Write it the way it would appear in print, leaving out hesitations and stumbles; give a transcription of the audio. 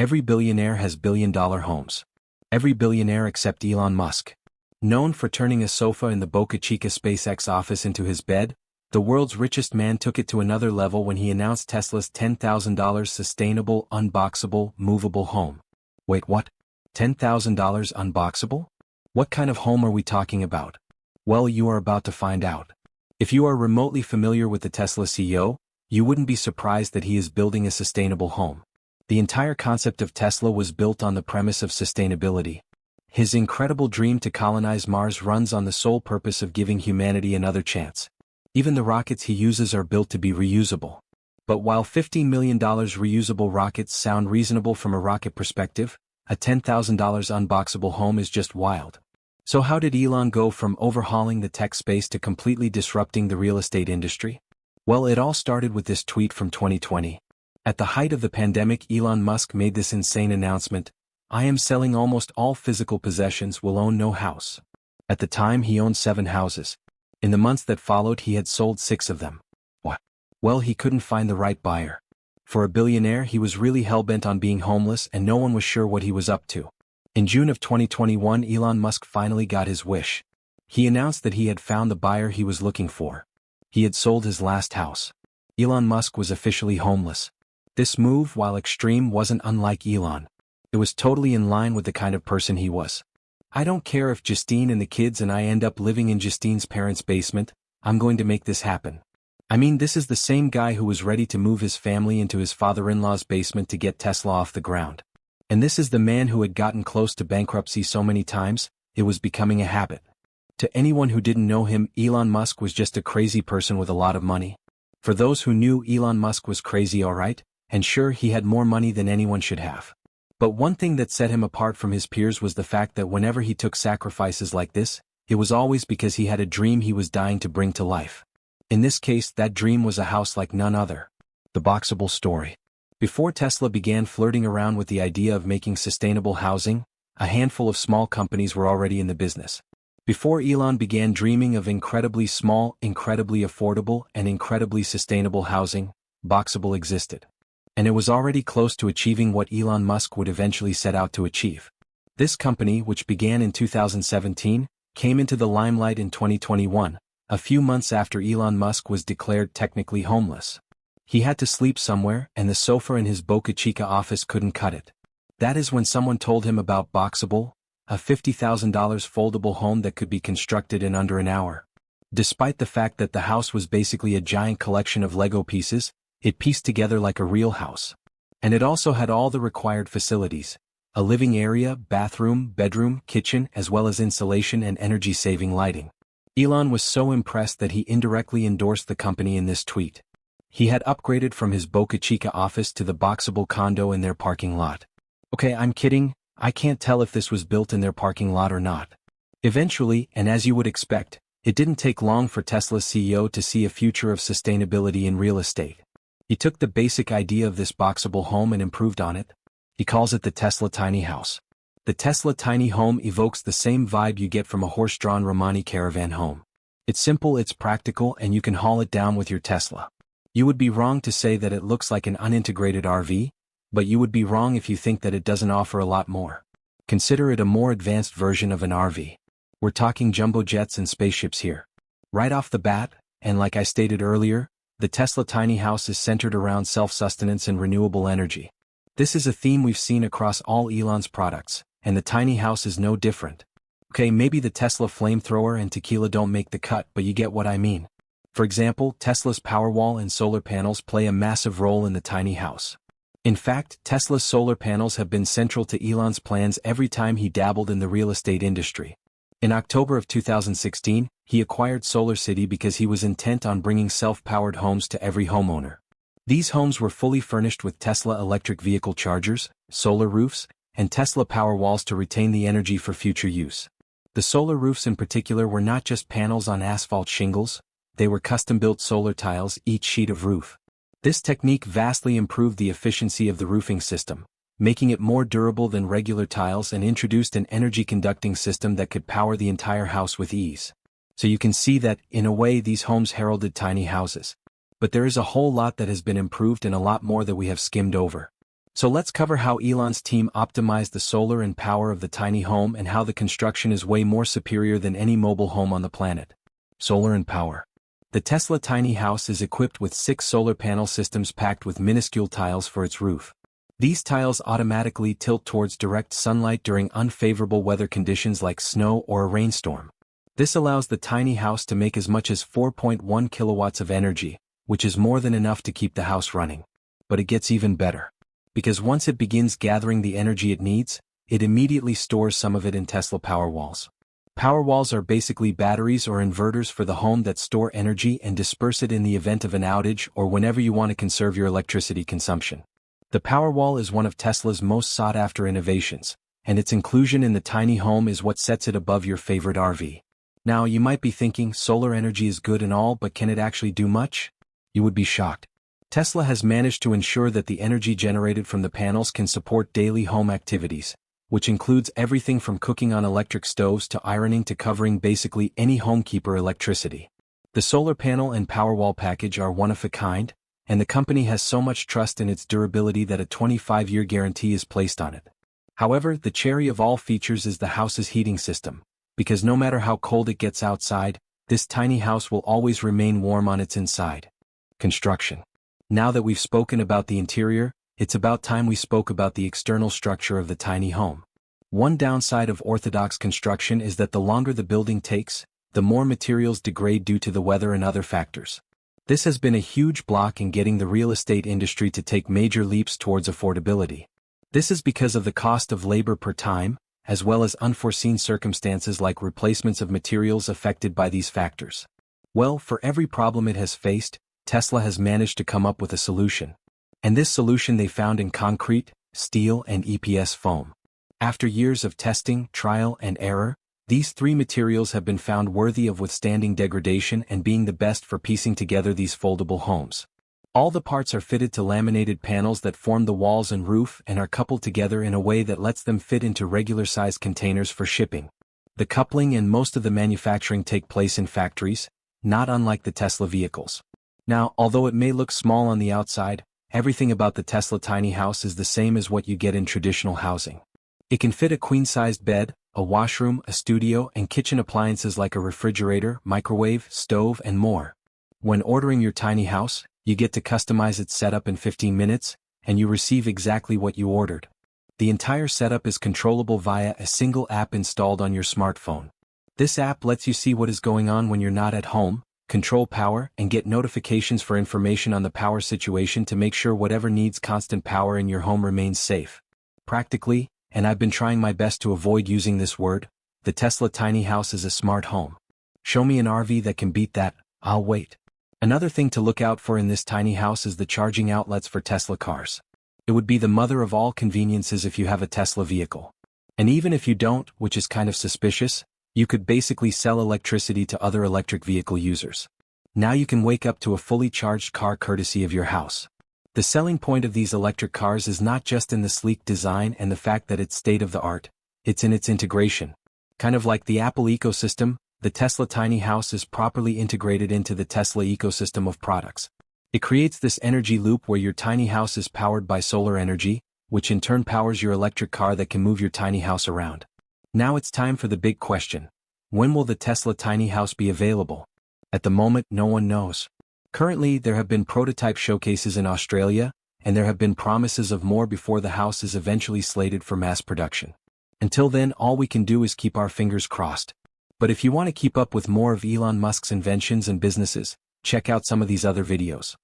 Every billionaire has billion-dollar homes. Every billionaire except Elon Musk. Known for turning a sofa in the Boca Chica SpaceX office into his bed, the world's richest man took it to another level when he announced Tesla's $10,000 sustainable, unboxable, movable home. Wait, what? $10,000 unboxable? What kind of home are we talking about? Well, you are about to find out. If you are remotely familiar with the Tesla CEO, you wouldn't be surprised that he is building a sustainable home. The entire concept of Tesla was built on the premise of sustainability. His incredible dream to colonize Mars runs on the sole purpose of giving humanity another chance. Even the rockets he uses are built to be reusable. But while $15 million reusable rockets sound reasonable from a rocket perspective, a $10,000 unboxable home is just wild. So how did Elon go from overhauling the tech space to completely disrupting the real estate industry? Well, it all started with this tweet from 2020. At the height of the pandemic, Elon Musk made this insane announcement: "I am selling almost all physical possessions, will own no house." At the time, he owned 7 houses. In the months that followed, he had sold 6 of them. What? Well, he couldn't find the right buyer. For a billionaire, he was really hell-bent on being homeless, and no one was sure what he was up to. In June of 2021, Elon Musk finally got his wish. He announced that he had found the buyer he was looking for. He had sold his last house. Elon Musk was officially homeless. This move, while extreme, wasn't unlike Elon. It was totally in line with the kind of person he was. "I don't care if Justine and the kids and I end up living in Justine's parents' basement, I'm going to make this happen." I mean, this is the same guy who was ready to move his family into his father-in-law's basement to get Tesla off the ground. And this is the man who had gotten close to bankruptcy so many times, it was becoming a habit. To anyone who didn't know him, Elon Musk was just a crazy person with a lot of money. For those who knew, Elon Musk was crazy, alright, and sure, he had more money than anyone should have. But one thing that set him apart from his peers was the fact that whenever he took sacrifices like this, it was always because he had a dream he was dying to bring to life. In this case, that dream was a house like none other. The boxable story. Before Tesla began flirting around with the idea of making sustainable housing, a handful of small companies were already in the business. Before Elon began dreaming of incredibly small, incredibly affordable, and incredibly sustainable housing, Boxable existed. And it was already close to achieving what Elon Musk would eventually set out to achieve. This company, which began in 2017, came into the limelight in 2021, a few months after Elon Musk was declared technically homeless. He had to sleep somewhere, and the sofa in his Boca Chica office couldn't cut it. That is when someone told him about Boxable, a $50,000 foldable home that could be constructed in under an hour. Despite the fact that the house was basically a giant collection of Lego pieces, it pieced together like a real house. And it also had all the required facilities: a living area, bathroom, bedroom, kitchen, as well as insulation and energy-saving lighting. Elon was so impressed that he indirectly endorsed the company in this tweet. He had upgraded from his Boca Chica office to the Boxable condo in their parking lot. Okay, I'm kidding, I can't tell if this was built in their parking lot or not. Eventually, and as you would expect, it didn't take long for Tesla's CEO to see a future of sustainability in real estate. He took the basic idea of this boxable home and improved on it. He calls it the Tesla Tiny House. The Tesla Tiny Home evokes the same vibe you get from a horse-drawn Romani caravan home. It's simple, it's practical, and you can haul it down with your Tesla. You would be wrong to say that it looks like an unintegrated RV, but you would be wrong if you think that it doesn't offer a lot more. Consider it a more advanced version of an RV. We're talking jumbo jets and spaceships here. Right off the bat, and like I stated earlier, the Tesla Tiny House is centered around self-sustenance and renewable energy. This is a theme we've seen across all Elon's products, and the tiny house is no different. Okay, maybe the Tesla flamethrower and tequila don't make the cut, but you get what I mean. For example, Tesla's Powerwall and solar panels play a massive role in the tiny house. In fact, Tesla's solar panels have been central to Elon's plans every time he dabbled in the real estate industry. In October of 2016, he acquired SolarCity because he was intent on bringing self-powered homes to every homeowner. These homes were fully furnished with Tesla electric vehicle chargers, solar roofs, and Tesla Powerwalls to retain the energy for future use. The solar roofs in particular were not just panels on asphalt shingles, they were custom-built solar tiles each sheet of roof. This technique vastly improved the efficiency of the roofing system, making it more durable than regular tiles, and introduced an energy-conducting system that could power the entire house with ease. So you can see that, in a way, these homes heralded tiny houses. But there is a whole lot that has been improved and a lot more that we have skimmed over. So let's cover how Elon's team optimized the solar and power of the tiny home and how the construction is way more superior than any mobile home on the planet. Solar and power. The Tesla tiny house is equipped with 6 solar panel systems packed with minuscule tiles for its roof. These tiles automatically tilt towards direct sunlight during unfavorable weather conditions like snow or a rainstorm. This allows the tiny house to make as much as 4.1 kilowatts of energy, which is more than enough to keep the house running. But it gets even better. Because once it begins gathering the energy it needs, it immediately stores some of it in Tesla Powerwalls. Powerwalls are basically batteries or inverters for the home that store energy and disperse it in the event of an outage or whenever you want to conserve your electricity consumption. The Powerwall is one of Tesla's most sought-after innovations, and its inclusion in the tiny home is what sets it above your favorite RV. Now, you might be thinking, solar energy is good and all, but can it actually do much? You would be shocked. Tesla has managed to ensure that the energy generated from the panels can support daily home activities, which includes everything from cooking on electric stoves to ironing to covering basically any homekeeper electricity. The solar panel and Powerwall package are one of a kind, and the company has so much trust in its durability that a 25-year guarantee is placed on it. However, the cherry of all features is the house's heating system, because no matter how cold it gets outside, this tiny house will always remain warm on its inside. Construction. Now that we've spoken about the interior, it's about time we spoke about the external structure of the tiny home. One downside of orthodox construction is that the longer the building takes, the more materials degrade due to the weather and other factors. This has been a huge block in getting the real estate industry to take major leaps towards affordability. This is because of the cost of labor per time, as well as unforeseen circumstances like replacements of materials affected by these factors. Well, for every problem it has faced, Tesla has managed to come up with a solution. And this solution they found in concrete, steel, and EPS foam. After years of testing, trial, and error, these 3 materials have been found worthy of withstanding degradation and being the best for piecing together these foldable homes. All the parts are fitted to laminated panels that form the walls and roof and are coupled together in a way that lets them fit into regular-sized containers for shipping. The coupling and most of the manufacturing take place in factories, not unlike the Tesla vehicles. Now, although it may look small on the outside, everything about the Tesla tiny house is the same as what you get in traditional housing. It can fit a queen-sized bed, a washroom, a studio, and kitchen appliances like a refrigerator, microwave, stove, and more. When ordering your tiny house, you get to customize its setup in 15 minutes, and you receive exactly what you ordered. The entire setup is controllable via a single app installed on your smartphone. This app lets you see what is going on when you're not at home, control power, and get notifications for information on the power situation to make sure whatever needs constant power in your home remains safe. Practically, and I've been trying my best to avoid using this word, the Tesla tiny house is a smart home. Show me an RV that can beat that, I'll wait. Another thing to look out for in this tiny house is the charging outlets for Tesla cars. It would be the mother of all conveniences if you have a Tesla vehicle. And even if you don't, which is kind of suspicious, you could basically sell electricity to other electric vehicle users. Now you can wake up to a fully charged car courtesy of your house. The selling point of these electric cars is not just in the sleek design and the fact that it's state-of-the-art, it's in its integration. Kind of like the Apple ecosystem, the Tesla tiny house is properly integrated into the Tesla ecosystem of products. It creates this energy loop where your tiny house is powered by solar energy, which in turn powers your electric car that can move your tiny house around. Now it's time for the big question. When will the Tesla tiny house be available? At the moment, no one knows. Currently, there have been prototype showcases in Australia, and there have been promises of more before the house is eventually slated for mass production. Until then, all we can do is keep our fingers crossed. But if you want to keep up with more of Elon Musk's inventions and businesses, check out some of these other videos.